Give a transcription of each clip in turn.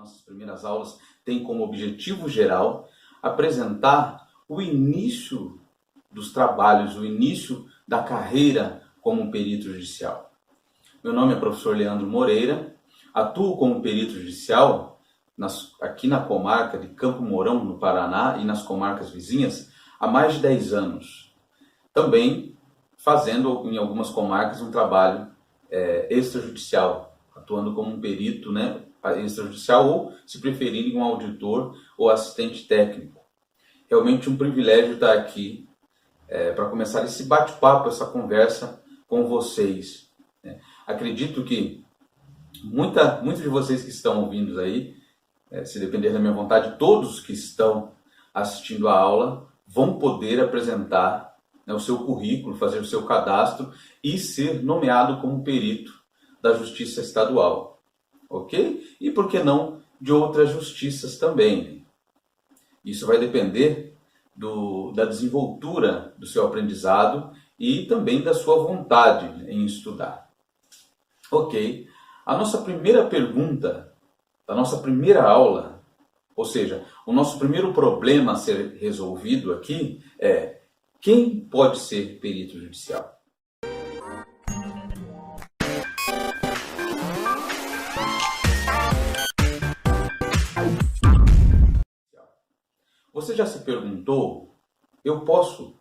nossas primeiras aulas tem como objetivo geral apresentar o início dos trabalhos, o início da carreira como perito judicial. Meu nome é professor Leandro Moreira, atuo como perito judicial aqui na comarca de Campo Mourão, no Paraná, e nas comarcas vizinhas há mais de 10 anos. Também fazendo em algumas comarcas um trabalho extrajudicial, atuando como um perito, extrajudicial, ou, se preferirem, um auditor ou assistente técnico. Realmente um privilégio estar aqui para começar esse bate-papo, essa conversa com vocês. Acredito que muitos de vocês que estão ouvindo aí, se depender da minha vontade, todos que estão assistindo a aula vão poder apresentar o seu currículo, fazer o seu cadastro e ser nomeado como perito da Justiça Estadual. Ok? E por que não de outras justiças também? Isso vai depender da desenvoltura do seu aprendizado e também da sua vontade em estudar. Ok? A nossa primeira pergunta, a nossa primeira aula, ou seja, o nosso primeiro problema a ser resolvido aqui é: quem pode ser perito judicial? Você já se perguntou, eu posso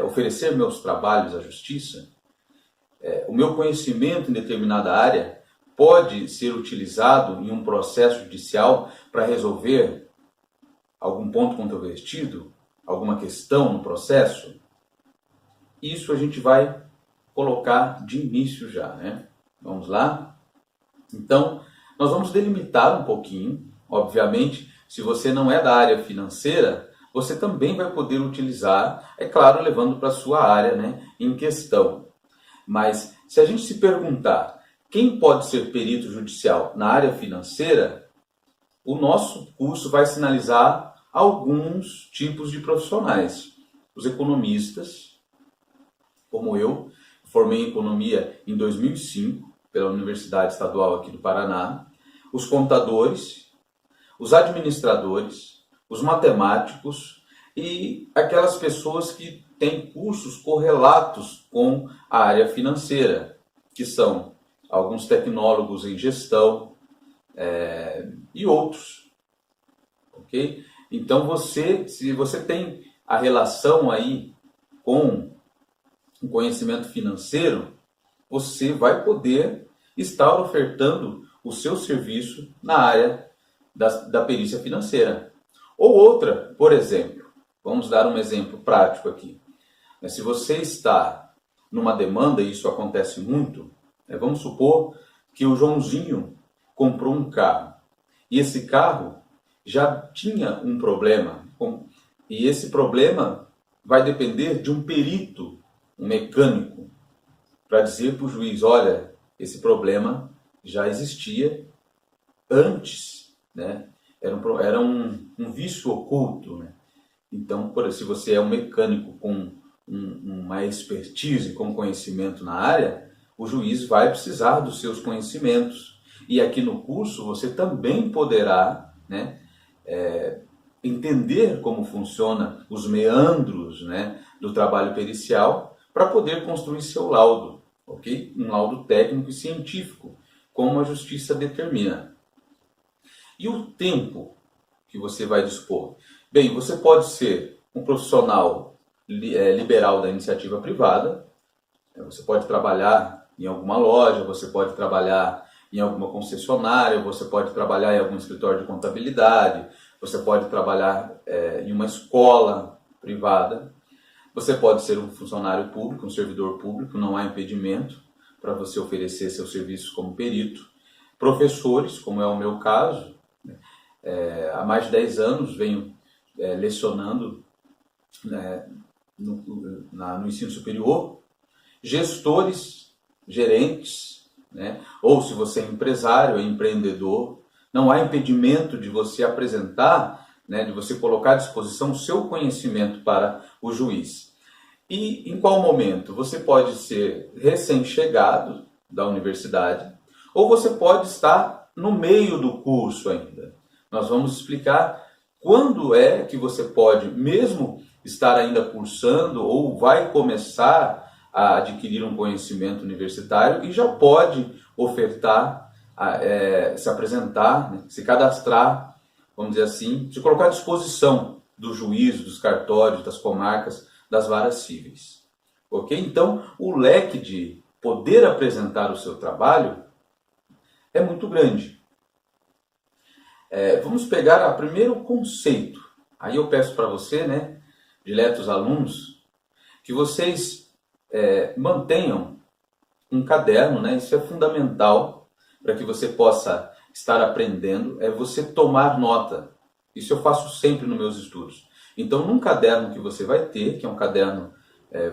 oferecer meus trabalhos à justiça? O meu conhecimento em determinada área pode ser utilizado em um processo judicial para resolver algum ponto controvertido? Alguma questão no processo? Isso a gente vai colocar de início já, né? Vamos lá? Então, nós vamos delimitar um pouquinho. Obviamente, se você não é da área financeira, você também vai poder utilizar, é claro, levando para a sua área, em questão. Mas, se a gente se perguntar quem pode ser perito judicial na área financeira, o nosso curso vai sinalizar alguns tipos de profissionais. Os economistas, como eu, formei em economia em 2005 pela Universidade Estadual aqui do Paraná. Os contadores, os administradores, os matemáticos e aquelas pessoas que têm cursos correlatos com a área financeira, que são alguns tecnólogos em gestão e outros. Ok? Então, se você tem a relação aí com o conhecimento financeiro, você vai poder estar ofertando o seu serviço na área da perícia financeira. Ou outra, por exemplo, vamos dar um exemplo prático aqui. Se você está numa demanda, e isso acontece muito, vamos supor que o Joãozinho comprou um carro, e esse carro já tinha um problema, e esse problema vai depender de um perito, um mecânico, para dizer para o juiz: olha, esse problema já existia antes, era um vício oculto. Então, se você é um mecânico com uma expertise, com conhecimento na área, o juiz vai precisar dos seus conhecimentos. E aqui no curso você também poderá entender como funciona os meandros do trabalho pericial para poder construir seu laudo, ok? Um laudo técnico e científico, como a justiça determina. E o tempo que você vai dispor? Bem, você pode ser um profissional liberal da iniciativa privada, você pode trabalhar em alguma loja, você pode trabalhar em alguma concessionária, você pode trabalhar em algum escritório de contabilidade, você pode trabalhar em uma escola privada, você pode ser um funcionário público, um servidor público, não há impedimento para você oferecer seus serviços como perito. Professores, como é o meu caso, há mais de 10 anos venho lecionando no ensino superior. Gestores, gerentes, ou se você é empresário, é empreendedor, não há impedimento de você apresentar, de você colocar à disposição o seu conhecimento para o juiz. E em qual momento? Você pode ser recém-chegado da universidade, ou você pode estar no meio do curso ainda. Nós vamos explicar quando é que você pode, mesmo estar ainda cursando ou vai começar a adquirir um conhecimento universitário e já pode ofertar, se apresentar, né, se cadastrar, vamos dizer assim, se colocar à disposição do juízo, dos cartórios, das comarcas, das varas cíveis. Ok? Então, o leque de poder apresentar o seu trabalho é muito grande. Vamos pegar o primeiro conceito. Aí eu peço para você, né, diletos alunos, que vocês mantenham um caderno, né? Isso é fundamental para que você possa estar aprendendo, é você tomar nota. Isso eu faço sempre nos meus estudos. Então, num caderno que você vai ter, que é um caderno,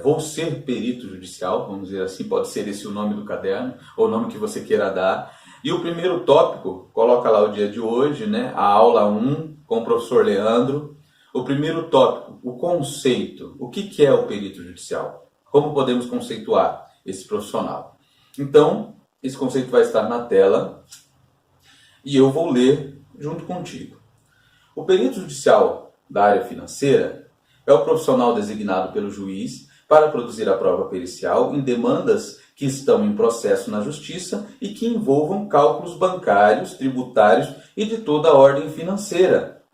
vou ser perito judicial, vamos dizer assim, pode ser esse o nome do caderno, ou o nome que você queira dar. E o primeiro tópico, coloca lá o dia de hoje, né? A aula 1 com o professor Leandro. O primeiro tópico, o conceito. O que é o perito judicial? Como podemos conceituar esse profissional? Então, esse conceito vai estar na tela e eu vou ler junto contigo. O perito judicial da área financeira é o profissional designado pelo juiz para produzir a prova pericial em demandas que estão em processo na justiça e que envolvam cálculos bancários, tributários e de toda a ordem financeira.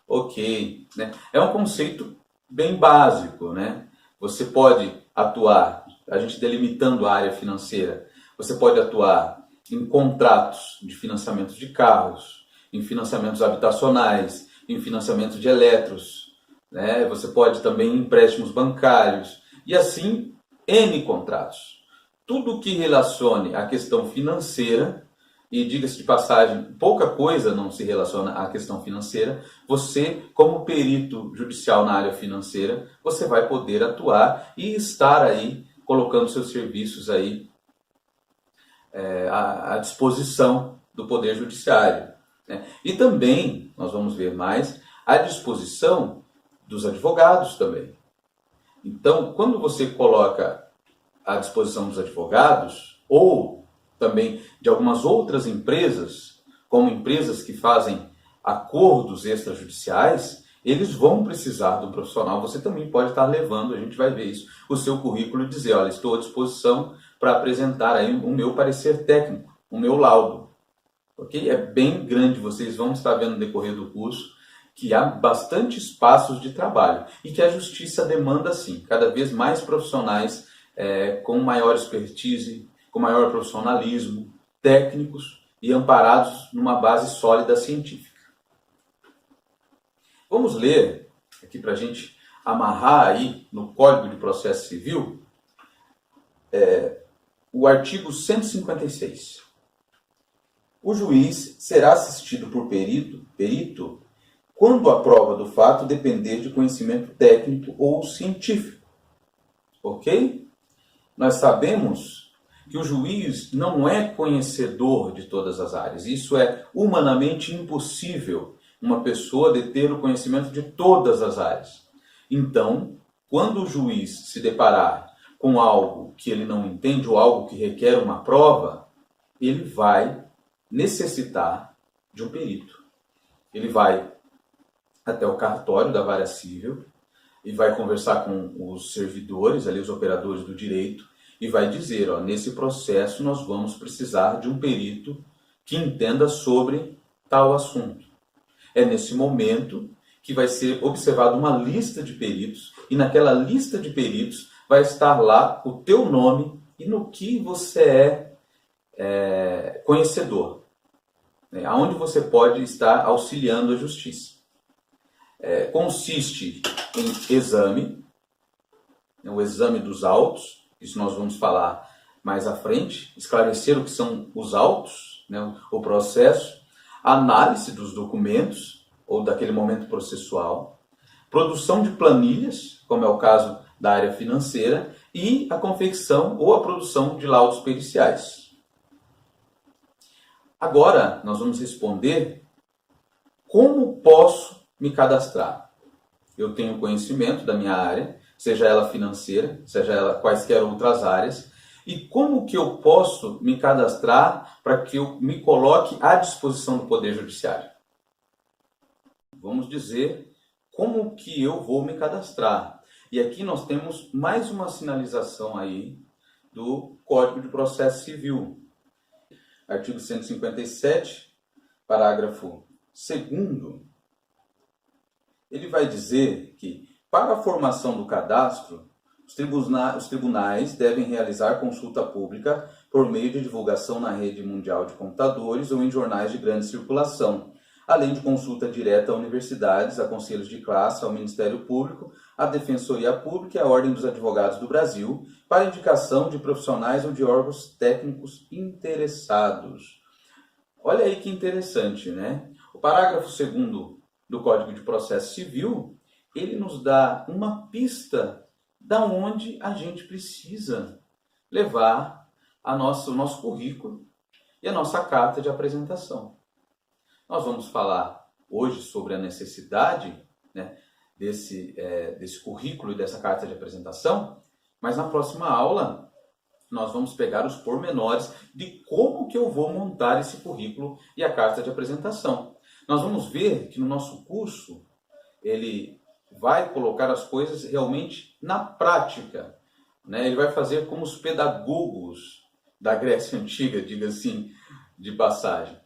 Ok, né? É um conceito bem básico, né? Você pode atuar, a gente delimitando a área financeira, você pode atuar em contratos de financiamento de carros, em financiamentos habitacionais, em financiamento de eletros, né? Você pode também em empréstimos bancários e assim N contratos. Tudo que relacione a questão financeira, e diga-se de passagem, pouca coisa não se relaciona à questão financeira, você, como perito judicial na área financeira, você vai poder atuar e estar aí colocando seus serviços aí à disposição do Poder Judiciário, né? E também, nós vamos ver mais, à disposição dos advogados também. Então, quando você coloca à disposição dos advogados, ou também de algumas outras empresas, como empresas que fazem acordos extrajudiciais, eles vão precisar do profissional. Você também pode estar levando, a gente vai ver isso, o seu currículo e dizer, olha, estou à disposição para apresentar aí o meu parecer técnico, o meu laudo. Ok? É bem grande, vocês vão estar vendo no decorrer do curso que há bastante espaços de trabalho e que a justiça demanda, sim, cada vez mais profissionais com maior expertise, com maior profissionalismo, técnicos e amparados numa base sólida científica. Vamos ler aqui para a gente amarrar aí no Código de Processo Civil o artigo 156. O juiz será assistido por perito quando a prova do fato depender de conhecimento técnico ou científico. Ok? Nós sabemos que o juiz não é conhecedor de todas as áreas. Isso é humanamente impossível, uma pessoa deter o conhecimento de todas as áreas. Então, quando o juiz se deparar com algo que ele não entende ou algo que requer uma prova, ele vai necessitar de um perito. Ele vai até o cartório da vara civil e vai conversar com os servidores, ali os operadores do direito, e vai dizer, ó, nesse processo nós vamos precisar de um perito que entenda sobre tal assunto. É nesse momento que vai ser observada uma lista de peritos, e naquela lista de peritos vai estar lá o teu nome e no que você é conhecedor, né? Aonde você pode estar auxiliando a justiça. Consiste em exame, né, o exame dos autos, isso nós vamos falar mais à frente, esclarecer o que são os autos, né, o processo, análise dos documentos, ou daquele momento processual, produção de planilhas, como é o caso da área financeira, e a confecção ou a produção de laudos periciais. Agora, nós vamos responder como posso me cadastrar. Eu tenho conhecimento da minha área, seja ela financeira, seja ela quaisquer outras áreas, E como que eu posso me cadastrar para que eu me coloque à disposição do Poder Judiciário? Vamos dizer como que eu vou me cadastrar. E aqui nós temos mais uma sinalização aí do Código de Processo Civil. Artigo 157, parágrafo 2º, ele vai dizer que, para a formação do cadastro, os tribunais devem realizar consulta pública por meio de divulgação na rede mundial de computadores ou em jornais de grande circulação, além de consulta direta a universidades, a conselhos de classe, ao Ministério Público, à Defensoria Pública e à Ordem dos Advogados do Brasil, para indicação de profissionais ou de órgãos técnicos interessados. Olha aí que interessante, né? O parágrafo 2º do Código de Processo Civil, ele nos dá uma pista da onde a gente precisa levar o nosso currículo e a nossa carta de apresentação. Nós vamos falar hoje sobre a necessidade, né, desse currículo e dessa carta de apresentação, mas na próxima aula nós vamos pegar os pormenores de como que eu vou montar esse currículo e a carta de apresentação. Nós vamos ver que no nosso curso ele vai colocar as coisas realmente na prática, né? Ele vai fazer como os pedagogos da Grécia Antiga, diga assim, de passagem.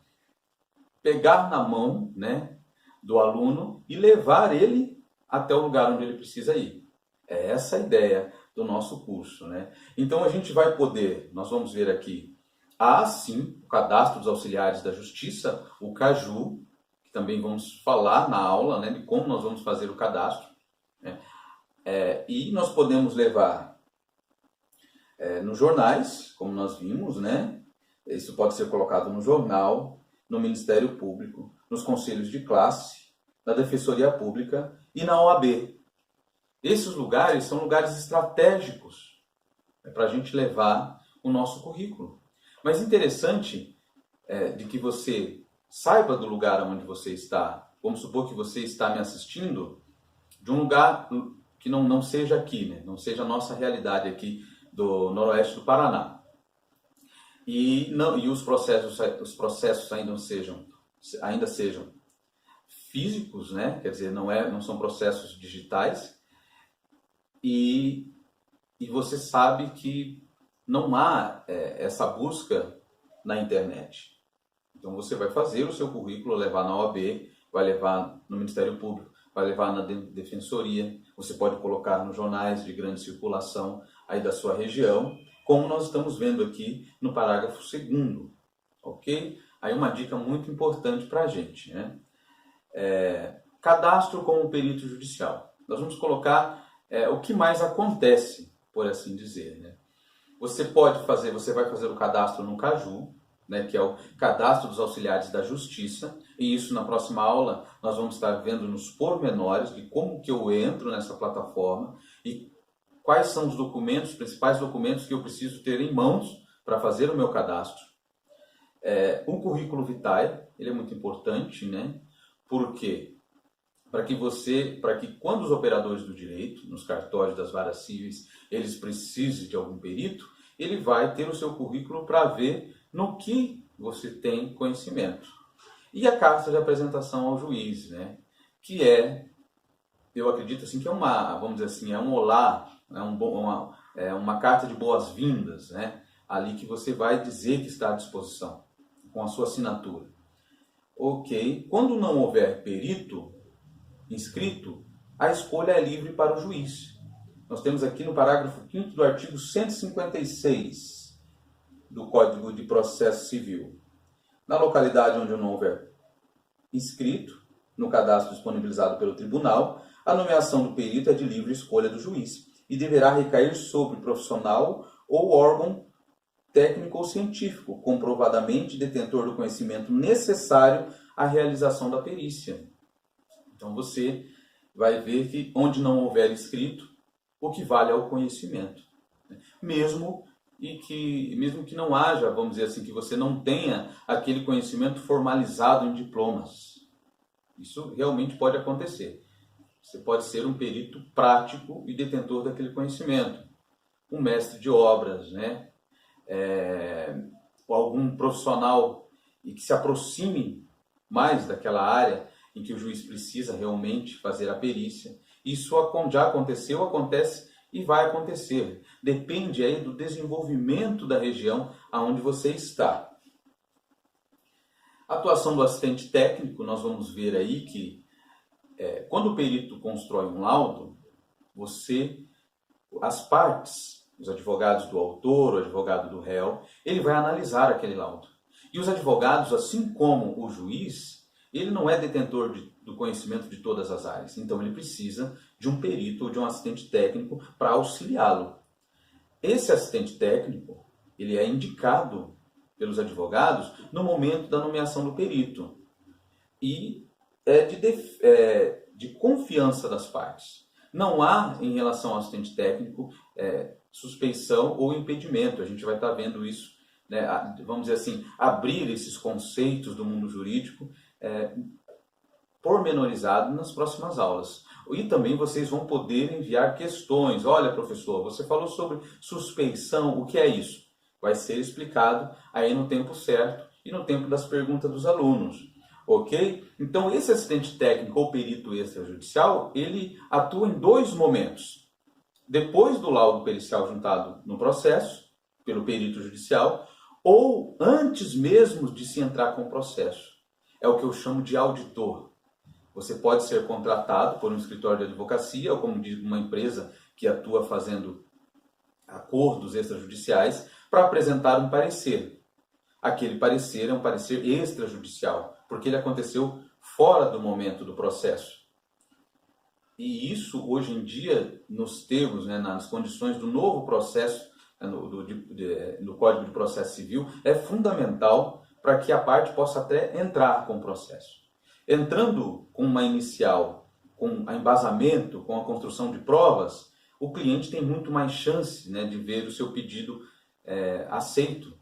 Pegar na mão, né, do aluno e levar ele até o lugar onde ele precisa ir. É essa a ideia do nosso curso, né? Então a gente vai poder, nós vamos ver aqui, sim, o Cadastro dos Auxiliares da Justiça, o CAJU, que também vamos falar na aula, né, de como nós vamos fazer o cadastro, né? E nós podemos levar nos jornais, como nós vimos, né? Isso pode ser colocado no jornal, no Ministério Público, nos conselhos de classe, na Defensoria Pública e na OAB. Esses lugares são lugares estratégicos para a gente levar o nosso currículo. Mas interessante de que você saiba do lugar onde você está. Vamos supor que você está me assistindo de um lugar que não seja aqui, né? Não seja a nossa realidade aqui do noroeste do Paraná. E os processos ainda sejam físicos, né? Quer dizer, não são processos digitais. E você sabe que não há essa busca na internet. Então você vai fazer o seu currículo, levar na OAB, vai levar no Ministério Público, vai levar na Defensoria, você pode colocar nos jornais de grande circulação aí da sua região, como nós estamos vendo aqui no parágrafo 2º, ok? Aí uma dica muito importante para a gente, né? Cadastro como perito judicial. Nós vamos colocar o que mais acontece, por assim dizer, né? Você vai fazer o cadastro no CAJU, né, que é o Cadastro dos Auxiliares da Justiça, e isso na próxima aula nós vamos estar vendo nos pormenores de como que eu entro nessa plataforma e quais são os principais documentos que eu preciso ter em mãos para fazer o meu cadastro. O currículo vitae, ele é muito importante, né? Por quê? Para que quando os operadores do direito, nos cartórios das varas cíveis, eles precisem de algum perito, ele vai ter o seu currículo para ver no que você tem conhecimento. E a carta de apresentação ao juiz, né? Que eu acredito assim, que vamos dizer assim, um olá, uma carta de boas-vindas, né? Ali que você vai dizer que está à disposição, com a sua assinatura. Ok. Quando não houver perito inscrito, a escolha é livre para o juiz. Nós temos aqui no parágrafo 5º do artigo 156 do Código de Processo Civil. Na localidade onde não houver inscrito, no cadastro disponibilizado pelo tribunal, a nomeação do perito é de livre escolha do juiz e deverá recair sobre o profissional ou órgão técnico ou científico, comprovadamente detentor do conhecimento necessário à realização da perícia. Então você vai ver que onde não houver escrito, o que vale é o conhecimento. Mesmo que não haja, vamos dizer assim, que você não tenha aquele conhecimento formalizado em diplomas. Isso realmente pode acontecer. Você pode ser um perito prático e detentor daquele conhecimento. Um mestre de obras, né? ou algum profissional e que se aproxime mais daquela área em que o juiz precisa realmente fazer a perícia. Isso já aconteceu, acontece e vai acontecer. Depende aí do desenvolvimento da região aonde você está. A atuação do assistente técnico, nós vamos ver aí que quando o perito constrói um laudo, as partes, os advogados do autor, o advogado do réu, ele vai analisar aquele laudo. E os advogados, assim como o juiz, ele não é detentor do conhecimento de todas as áreas. Então ele precisa de um perito ou de um assistente técnico para auxiliá-lo. Esse assistente técnico, ele é indicado pelos advogados no momento da nomeação do perito. E é de confiança das partes. Não há, em relação ao assistente técnico, suspeição ou impedimento. A gente vai estar vendo isso, né, vamos dizer assim, abrir esses conceitos do mundo jurídico pormenorizado nas próximas aulas. E também vocês vão poder enviar questões. Olha, professor, você falou sobre suspeição, o que é isso? Vai ser explicado aí no tempo certo e no tempo das perguntas dos alunos. Ok? Então, esse assistente técnico ou perito extrajudicial, ele atua em 2 momentos. Depois do laudo pericial juntado no processo, pelo perito judicial, ou antes mesmo de se entrar com o processo. É o que eu chamo de auditor. Você pode ser contratado por um escritório de advocacia ou, como diz, uma empresa que atua fazendo acordos extrajudiciais para apresentar um parecer. Aquele parecer é um parecer extrajudicial, porque ele aconteceu fora do momento do processo. E isso, hoje em dia, nos termos, né, nas condições do novo processo, no Código de Processo Civil, é fundamental para que a parte possa até entrar com o processo. Entrando com uma inicial, com a embasamento, com a construção de provas, o cliente tem muito mais chance, né, de ver o seu pedido aceito,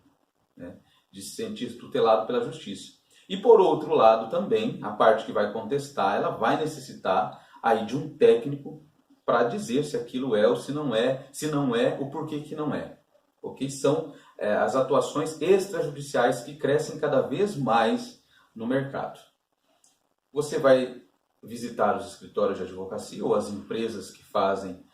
né, de se sentir tutelado pela justiça. E por outro lado também, a parte que vai contestar, ela vai necessitar aí de um técnico para dizer se aquilo é ou se não é, o porquê que não é. Ok? São as atuações extrajudiciais que crescem cada vez mais no mercado. Você vai visitar os escritórios de advocacia ou as empresas que fazem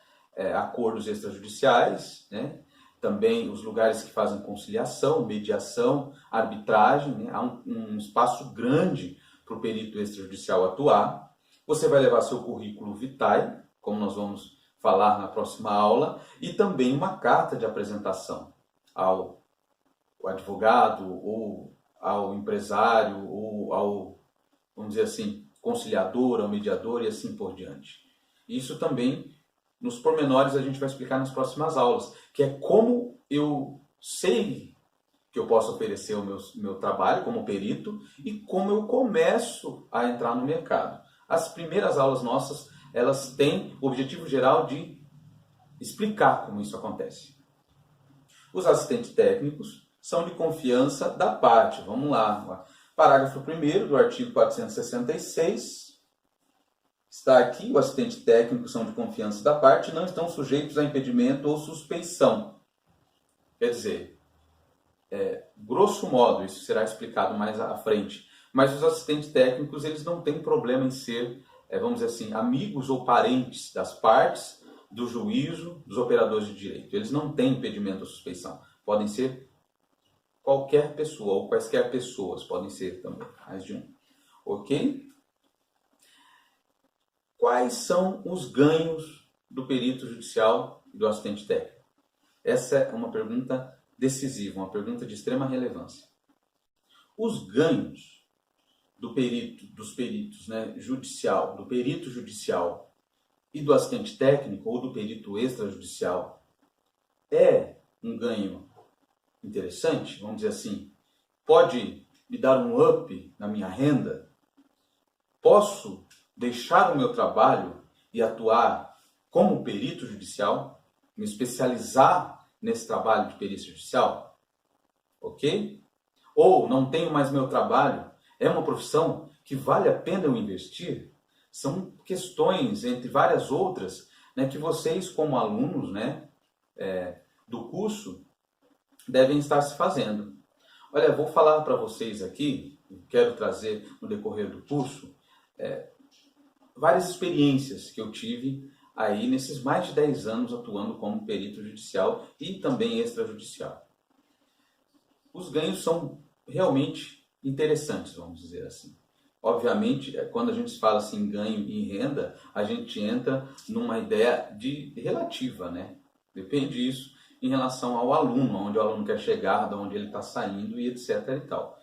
acordos extrajudiciais, né? Também os lugares que fazem conciliação, mediação, arbitragem, né? Há um espaço grande para o perito extrajudicial atuar. Você vai levar seu currículo vitae, como nós vamos falar na próxima aula, e também uma carta de apresentação ao advogado, ou ao empresário, ou ao, vamos dizer assim, conciliador, ao mediador e assim por diante. Isso também, nos pormenores, a gente vai explicar nas próximas aulas, que é como eu sei que eu posso oferecer o meu trabalho como perito e como eu começo a entrar no mercado. As primeiras aulas nossas, elas têm o objetivo geral de explicar como isso acontece. Os assistentes técnicos são de confiança da parte. Vamos lá. Parágrafo 1º do artigo 466. Está aqui, o assistente técnico são de confiança da parte, não estão sujeitos a impedimento ou suspeição. Quer dizer, grosso modo, isso será explicado mais à frente, mas os assistentes técnicos, eles não têm problema em ser, vamos dizer assim, amigos ou parentes das partes, do juízo, dos operadores de direito. Eles não têm impedimento ou suspeição. Podem ser qualquer pessoa, ou quaisquer pessoas, podem ser também, mais de um. Ok? Quais são os ganhos do perito judicial e do assistente técnico? Essa é uma pergunta decisiva, uma pergunta de extrema relevância. Os ganhos dos peritos, né, judicial, do perito judicial e do assistente técnico ou do perito extrajudicial é um ganho interessante, vamos dizer assim, pode me dar um up na minha renda? Posso deixar o meu trabalho e atuar como perito judicial, me especializar nesse trabalho de perícia judicial? Ok? Ou não tenho mais meu trabalho, é uma profissão que vale a pena eu investir? São questões, entre várias outras, né, que vocês, como alunos, né, do curso, devem estar se fazendo. Olha, eu vou falar para vocês aqui, quero trazer no decorrer do curso, várias experiências que eu tive aí nesses mais de 10 anos atuando como perito judicial e também extrajudicial. Os ganhos são realmente interessantes, vamos dizer assim. Obviamente, quando a gente fala assim em ganho e renda, a gente entra numa ideia de relativa, né? Depende disso em relação ao aluno, onde o aluno quer chegar, de onde ele está saindo e etc. e tal.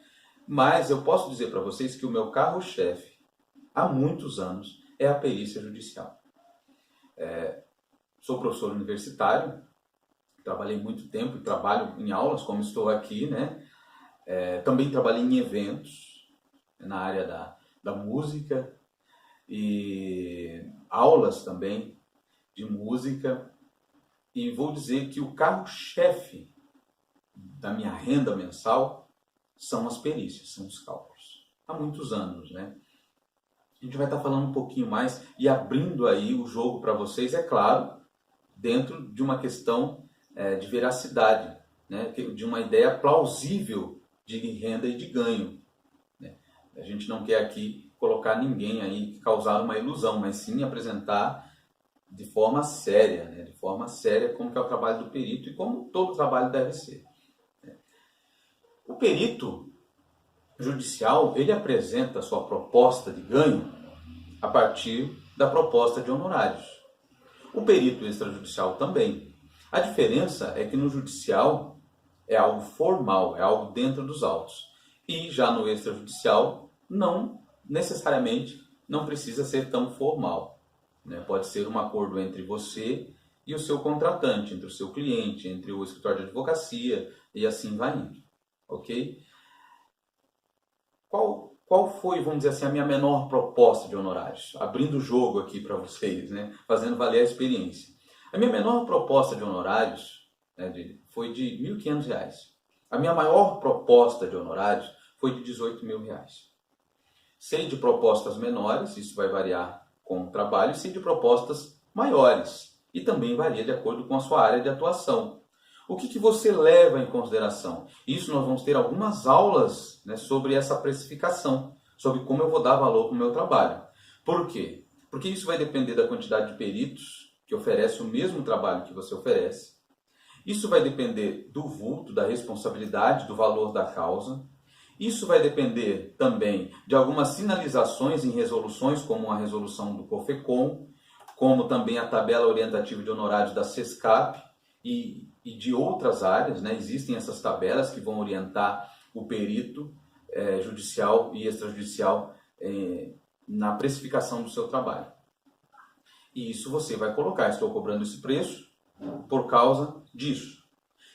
Mas eu posso dizer para vocês que o meu carro-chefe, há muitos anos, é a perícia judicial. Sou professor universitário, trabalhei muito tempo e trabalho em aulas, como estou aqui, né? Também trabalhei em eventos, na área da música e aulas também de música. E vou dizer que o carro-chefe da minha renda mensal são as perícias, são os cálculos. Há muitos anos, né? A gente vai estar falando um pouquinho mais e abrindo aí o jogo para vocês, é claro, dentro de uma questão de veracidade, né? De uma ideia plausível de renda e de ganho. A gente não quer aqui colocar ninguém aí, causar uma ilusão, mas sim apresentar de forma séria, né? De forma séria como que é o trabalho do perito e como todo trabalho deve ser. O perito judicial, ele apresenta a sua proposta de ganho a partir da proposta de honorários. O perito extrajudicial também. A diferença é que no judicial é algo formal, é algo dentro dos autos. E já no extrajudicial, não necessariamente não precisa ser tão formal, né? Pode ser um acordo entre você e o seu contratante, entre o seu cliente, entre o escritório de advocacia e assim vai indo, ok? Qual foi, vamos dizer assim, a minha menor proposta de honorários? Abrindo o jogo aqui para vocês, né? Fazendo valer a experiência. A minha menor proposta de honorários, né, foi de R$ 1.500. A minha maior proposta de honorários foi de R$ 18.000. Sei de propostas menores, isso vai variar com o trabalho, e sei de propostas maiores, e também varia de acordo com a sua área de atuação. O que você leva em consideração? Isso nós vamos ter algumas aulas, né, sobre essa precificação, sobre como eu vou dar valor para o meu trabalho. Por quê? Porque isso vai depender da quantidade de peritos que oferece o mesmo trabalho que você oferece. Isso vai depender do vulto, da responsabilidade, do valor da causa. Isso vai depender também de algumas sinalizações em resoluções, como a resolução do COFECOM, como também a tabela orientativa de honorários da SESCAP e de outras áreas, né? Existem essas tabelas que vão orientar o perito judicial e extrajudicial na precificação do seu trabalho. E isso você vai colocar, estou cobrando esse preço por causa disso.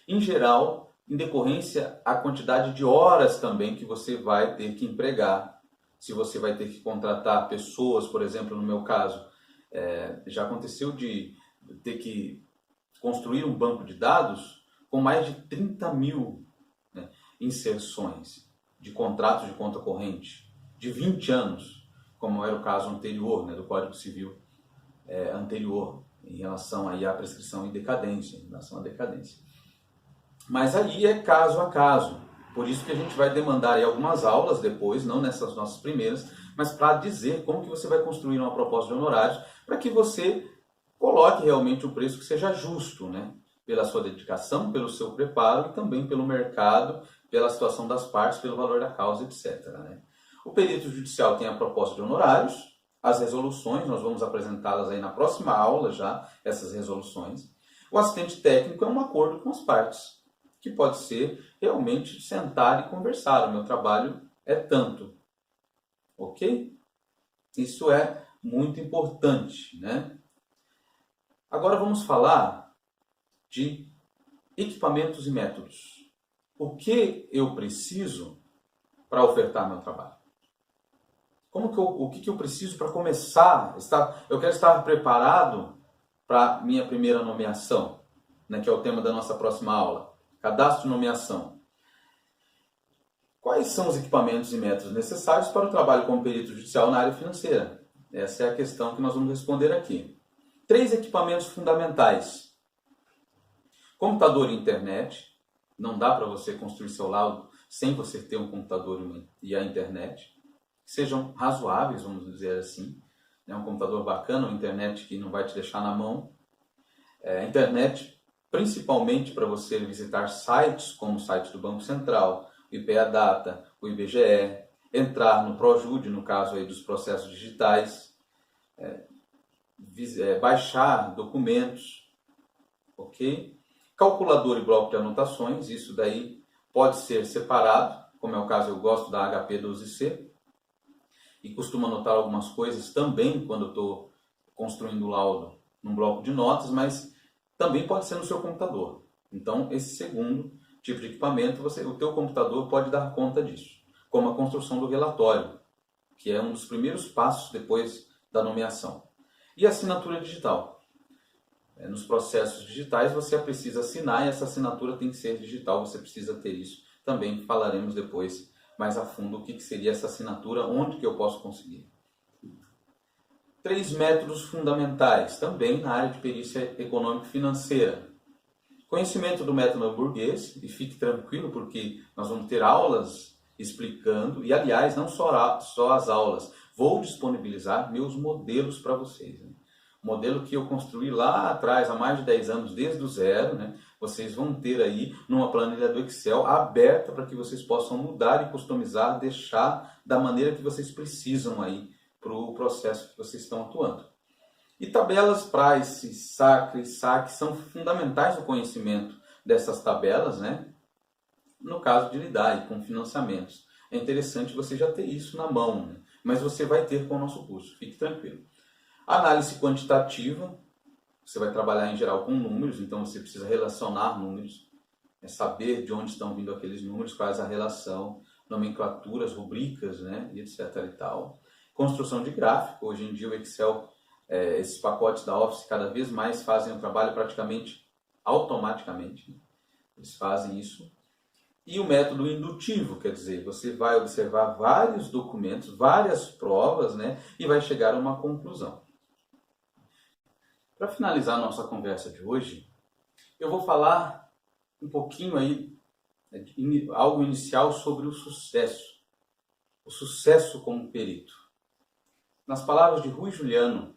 Em geral, em decorrência a quantidade de horas também que você vai ter que empregar. Se você vai ter que contratar pessoas, por exemplo, no meu caso, já aconteceu de ter que construir um banco de dados com mais de 30.000, né, inserções de contratos de conta corrente de 20 anos, como era o caso anterior, né, do Código Civil anterior, em relação aí à prescrição e decadência, em relação à decadência. Mas aí é caso a caso. Por isso que a gente vai demandar aí algumas aulas depois, não nessas nossas primeiras, mas para dizer como que você vai construir uma proposta de honorários para que você coloque realmente um preço que seja justo, né? Pela sua dedicação, pelo seu preparo e também pelo mercado, pela situação das partes, pelo valor da causa, etc., né? O perito judicial tem a proposta de honorários, as resoluções, nós vamos apresentá-las aí na próxima aula já, essas resoluções. O assistente técnico é um acordo com as partes, que pode ser realmente sentar e conversar. O meu trabalho é tanto. Ok? Isso é muito importante, né? Agora vamos falar de equipamentos e métodos. O que eu preciso para ofertar meu trabalho? O que eu preciso para começar? Eu quero estar preparado para minha primeira nomeação, né, que é o tema da nossa próxima aula. Cadastro de nomeação. Quais são os equipamentos e métodos necessários para o trabalho como perito judicial na área financeira? Essa é a questão que nós vamos responder aqui. 3 equipamentos fundamentais. Computador e internet, Não dá para você construir seu laudo sem você ter um computador e a internet. Sejam razoáveis, vamos dizer assim. É um computador bacana, uma internet que não vai te deixar na mão. Internet, principalmente para você visitar sites como o site do Banco Central, o IPEA-Data, o IBGE, entrar no ProJude, no caso aí dos processos digitais, baixar documentos, ok? Calculador e bloco de anotações, isso daí pode ser separado, como é o caso, eu gosto da HP12C, e costumo anotar algumas coisas também quando eu estou construindo o laudo num bloco de notas, mas também pode ser no seu computador. Então, esse segundo tipo de equipamento, o teu computador pode dar conta disso, como a construção do relatório, que é um dos primeiros passos depois da nomeação. E a assinatura digital. Nos processos digitais você precisa assinar e essa assinatura tem que ser digital, você precisa ter isso. Também falaremos depois mais a fundo o que seria essa assinatura, onde que eu posso conseguir. 3 métodos fundamentais, também na área de perícia econômica e financeira. Conhecimento do método hamburguês, e fique tranquilo porque nós vamos ter aulas explicando, e aliás, não só as aulas, vou disponibilizar meus modelos para vocês. Modelo que eu construí lá atrás, há mais de 10 anos, desde o zero, né? Vocês vão ter aí numa planilha do Excel aberta para que vocês possam mudar e customizar, deixar da maneira que vocês precisam aí para o processo que vocês estão atuando. E tabelas price, sacre e saque são fundamentais no conhecimento dessas tabelas, né? No caso de lidar com financiamentos. É interessante você já ter isso na mão, né? Mas você vai ter com o nosso curso, fique tranquilo. Análise quantitativa, você vai trabalhar em geral com números, então você precisa relacionar números, saber de onde estão vindo aqueles números, qual é a relação, nomenclaturas, rubricas, né, e etc. e tal. Construção de gráfico, hoje em dia o Excel, esses pacotes da Office cada vez mais fazem o trabalho praticamente automaticamente, né? Eles fazem isso. E o método indutivo, quer dizer, você vai observar vários documentos, várias provas, né, e vai chegar a uma conclusão. Para finalizar a nossa conversa de hoje, eu vou falar um pouquinho aí, algo inicial sobre o sucesso como perito. Nas palavras de Rui Juliano,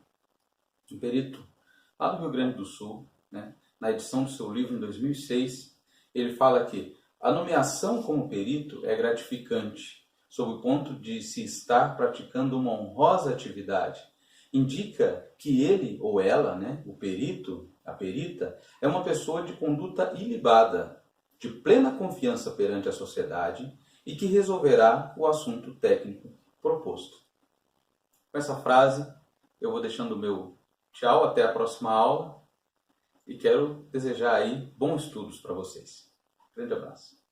um perito lá do Rio Grande do Sul, né, na edição do seu livro em 2006, ele fala que a nomeação como perito é gratificante, sob o ponto de se estar praticando uma honrosa atividade. Indica que ele ou ela, né, o perito, a perita, é uma pessoa de conduta ilibada, de plena confiança perante a sociedade e que resolverá o assunto técnico proposto. Com essa frase, eu vou deixando o meu tchau, até a próxima aula e quero desejar aí bons estudos para vocês. Grande abraço.